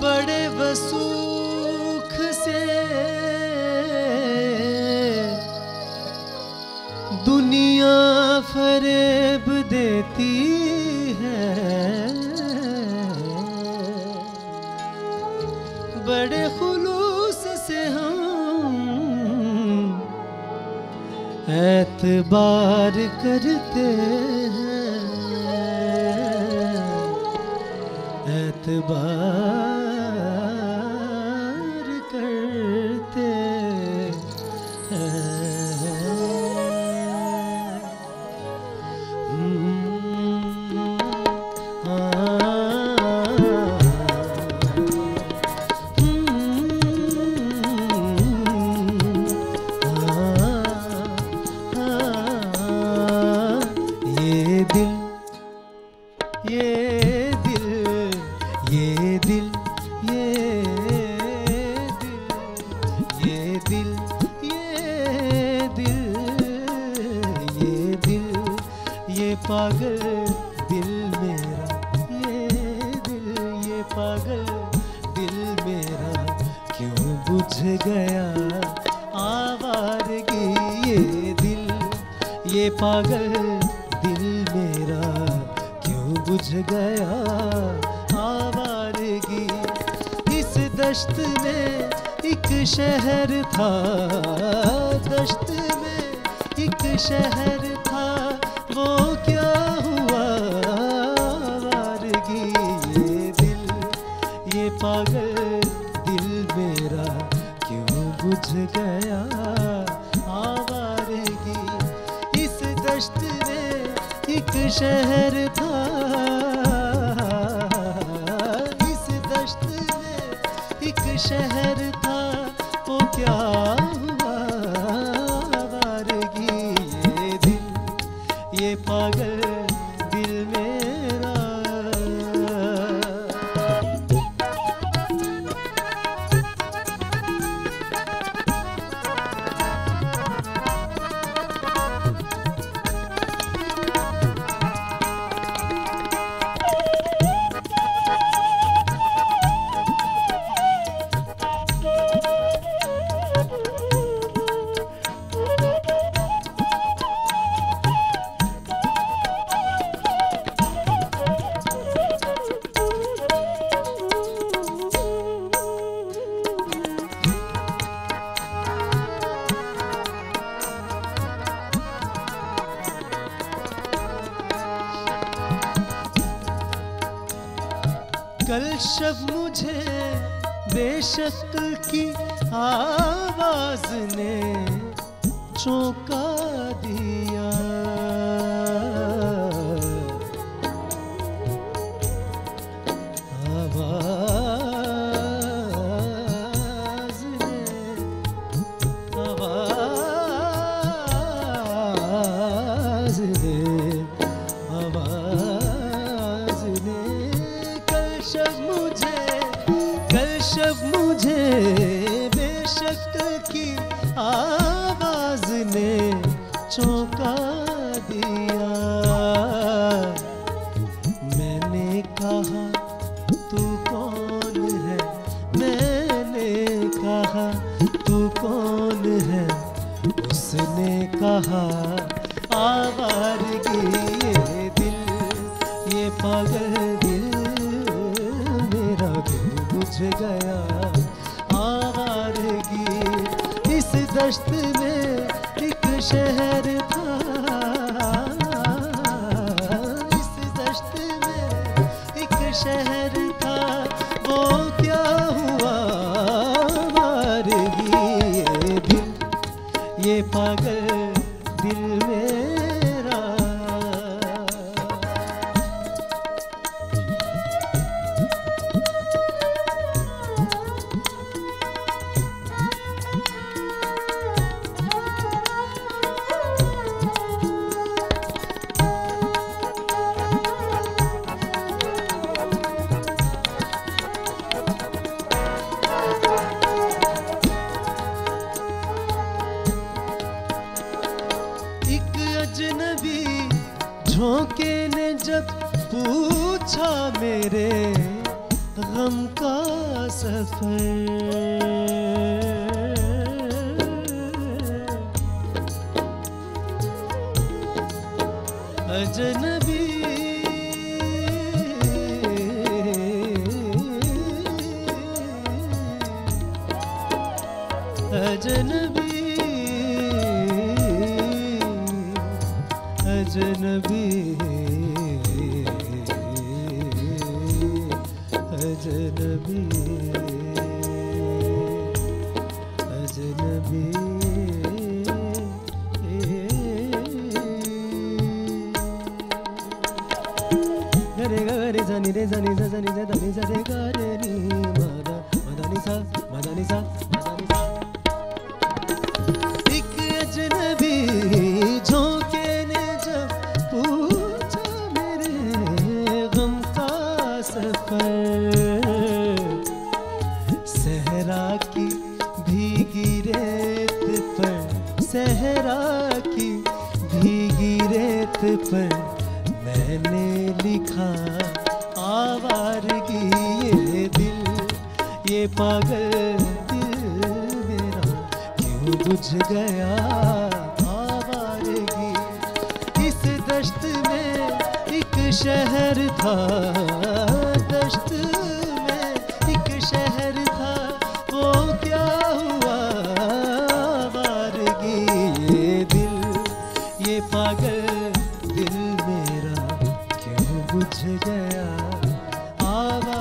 बड़े वसूख से दुनिया फरेब देती है, बड़े खुलूस से हम एतबार करते हैं, एतबार करते हैं। पागल दिल मेरा, ये दिल, ये पागल दिल मेरा क्यों बुझ गया आवारगी, ये दिल, ये पागल दिल मेरा क्यों बुझ गया आवारगी। इस दश्त में एक शहर था, दश्त में एक शहर था, वो क्या हुआ आवारगी, ये दिल, ये पागल दिल मेरा क्यों बुझ गया आवारगी। इस दश्त में एक शहर था, इस दश्त में एक शहर था, वो क्या हुआ आवारगी, ये दिल, ये पागल दिल मेरा। कल शब मुझे बेशक की आवाज ने चौंका दिया, आवाज ने, आवाज ने, आवाज ने कल शब मुझे बेशक की आवाज ने चौंका दिया। मैंने कहा तू कौन है, मैंने कहा तू कौन है, उसने कहा आवारगी, ये दिल, ये पागल दिल मेरा दिल बुझ गया आवारगी। इस दश्त में एक शहर था, इस दश्त में एक शहर था, वो क्या हुआ आवारगी, ये दिल, ये पागल दिल मेरा। पूछा मेरे गम का सफर। अजनबी अजनबी अजनबी अजनबी अजनबी रे ग रे सा नि रे सा नि सा नि सा दा नि सा रे ग रे नि मा दा नि सा मा दा नि सा मा दा नि सा। एक अजनबी झोंके ने जब पूछा मेरे गम का सफर। सहरा की भीगी रेत पर, सहरा की भीगी रेत पर मैंने लिखा आवारगी। ये दिल, ये पागल दिल मेरा क्यों बुझ गया आवारगी। इस दश्त में एक शहर था, दश्त में एक शहर था, वो क्या हुआ आवारगी। ये दिल, ये पागल दिल मेरा क्यों बुझ गया आवारगी।